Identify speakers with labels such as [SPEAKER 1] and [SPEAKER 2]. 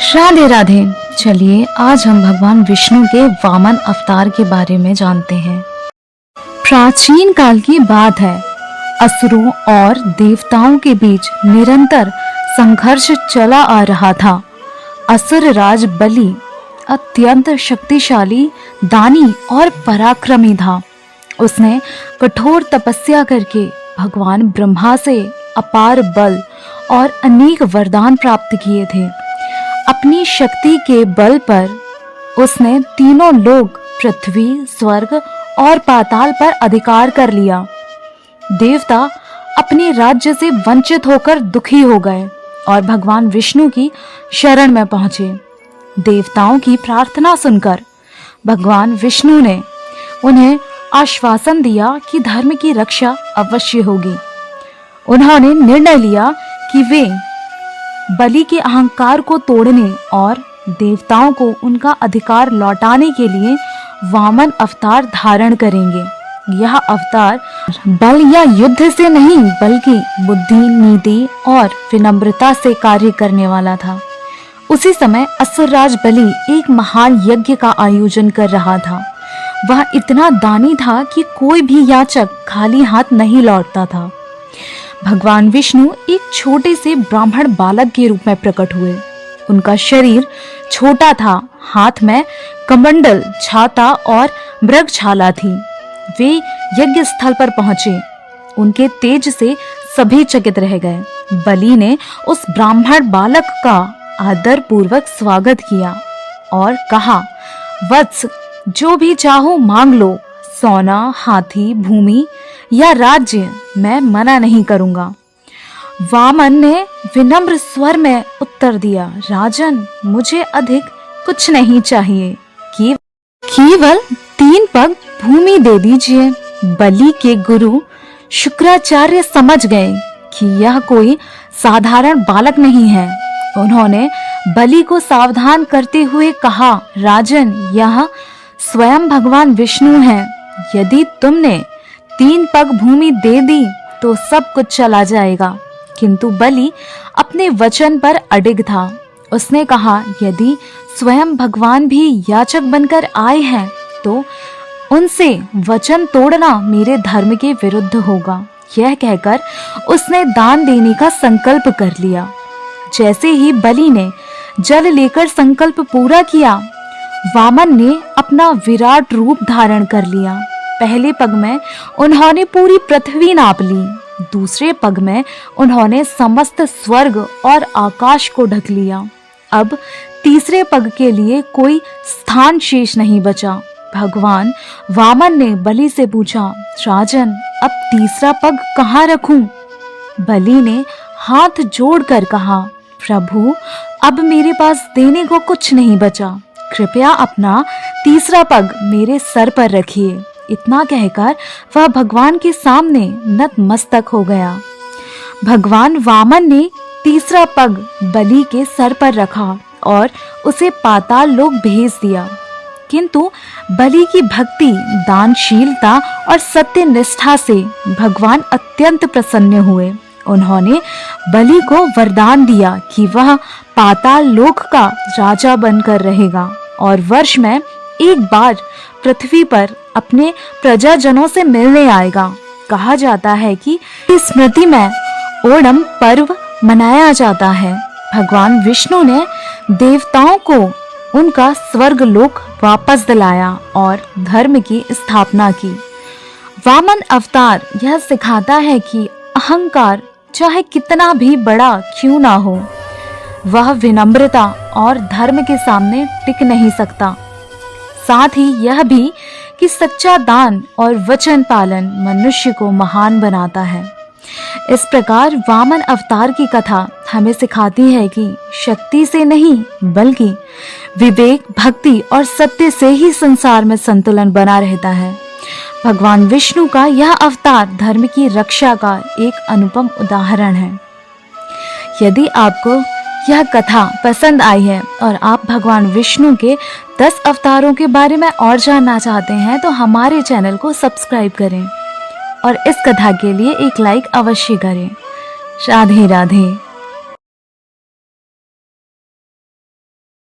[SPEAKER 1] राधे राधे। चलिए आज हम भगवान विष्णु के वामन अवतार के बारे में जानते हैं। प्राचीन काल की बात है, असुरों और देवताओं के बीच निरंतर संघर्ष चला आ रहा था। असुर राज बलि अत्यंत शक्तिशाली, दानी और पराक्रमी था। उसने कठोर तपस्या करके भगवान ब्रह्मा से अपार बल और अनेक वरदान प्राप्त किए थे। अपनी शक्ति के बल पर उसने तीनों लोक, पृथ्वी, स्वर्ग और पाताल पर अधिकार कर लिया। देवता अपने राज्य से वंचित होकर दुखी हो गए और भगवान विष्णु की शरण में पहुंचे। देवताओं की प्रार्थना सुनकर भगवान विष्णु ने उन्हें आश्वासन दिया कि धर्म की रक्षा अवश्य होगी। उन्होंने निर्णय लिया कि वे बलि के अहंकार को तोड़ने और देवताओं को उनका अधिकार लौटाने के लिए वामन अवतार धारण करेंगे। यह अवतार बल या युद्ध से नहीं बल्कि बुद्धि, नीति और विनम्रता से कार्य करने वाला था। उसी समय असुरराज बलि एक महान यज्ञ का आयोजन कर रहा था। वह इतना दानी था कि कोई भी याचक खाली हाथ नहीं लौटता था। भगवान विष्णु एक छोटे से ब्राह्मण बालक के रूप में प्रकट हुए। उनका शरीर छोटा था, हाथ में कमंडल, छाता और मृगछाला थी। वे यज्ञ स्थल पर पहुंचे। उनके तेज से सभी चकित रह गए। बलि ने उस ब्राह्मण बालक का आदर पूर्वक स्वागत किया और कहा, वत्स, जो भी चाहो मांग लो, सोना, हाथी, भूमि या राज्य, मैं मना नहीं करूंगा। वामन ने विनम्र स्वर में उत्तर दिया, राजन, मुझे अधिक कुछ नहीं चाहिए, केवल 3 पग भूमि दे दीजिए। बलि के गुरु शुक्राचार्य समझ गए कि यह कोई साधारण बालक नहीं है। उन्होंने बलि को सावधान करते हुए कहा, राजन, यह स्वयं भगवान विष्णु हैं। यदि तुमने 3 पग भूमि दे दी तो सब कुछ चला जाएगा। किंतु बलि अपने वचन पर अडिग था। उसने कहा, यदि स्वयं भगवान भी याचक बनकर आए हैं तो उनसे वचन तोड़ना मेरे धर्म के विरुद्ध होगा। यह कहकर उसने दान देने का संकल्प कर लिया। जैसे ही बलि ने जल लेकर संकल्प पूरा किया, वामन ने अपना विराट रूप धारण कर लिया। पहले पग में उन्होंने पूरी पृथ्वी नाप ली। दूसरे पग में उन्होंने समस्त स्वर्ग और आकाश को ढक लिया। अब तीसरे पग के लिए कोई स्थान शेष नहीं बचा। भगवान वामन ने बलि से पूछा, राजन, अब तीसरा पग कहाँ रखूं? बलि ने हाथ जोड़कर कहा, प्रभु, अब मेरे पास देने को कुछ नहीं बचा। कृपया अपना तीसरा पग मेरे सर पर रखिए। इतना कहकर वह भगवान के सामने नतमस्तक हो गया। भगवान वामन ने तीसरा पग बलि के सर पर रखा और उसे पाताल लोक भेज दिया। किंतु बलि की भक्ति, दानशीलता और सत्य निष्ठा से भगवान अत्यंत प्रसन्न हुए। उन्होंने बलि को वरदान दिया कि वह पाताल लोक का राजा बनकर रहेगा और वर्ष में एक बार पृथ्वी पर अपने प्रजाजनों से मिलने आएगा। कहा जाता है कि इस स्मृति में ओणम पर्व मनाया जाता है। भगवान विष्णु ने देवताओं को उनका स्वर्ग लोक वापस दिलाया और धर्म की स्थापना की। वामन अवतार यह सिखाता है कि अहंकार चाहे कितना भी बड़ा क्यों ना हो, वह विनम्रता और धर्म के सामने टिक नहीं सकता। साथ ही यह भी कि सच्चा दान और वचन पालन मनुष्य को महान बनाता है। इस प्रकार वामन अवतार की कथा हमें सिखाती है कि शक्ति से नहीं बल्कि विवेक, भक्ति और सत्य से ही संसार में संतुलन बना रहता है। भगवान विष्णु का यह अवतार धर्म की रक्षा का एक अनुपम उदाहरण है। यदि आपको यह कथा पसंद आई है और आप भगवान विष्णु के 10 अवतारों के बारे में और जानना चाहते हैं तो हमारे चैनल को सब्सक्राइब करें और इस कथा के लिए एक लाइक अवश्य करें। राधे राधे।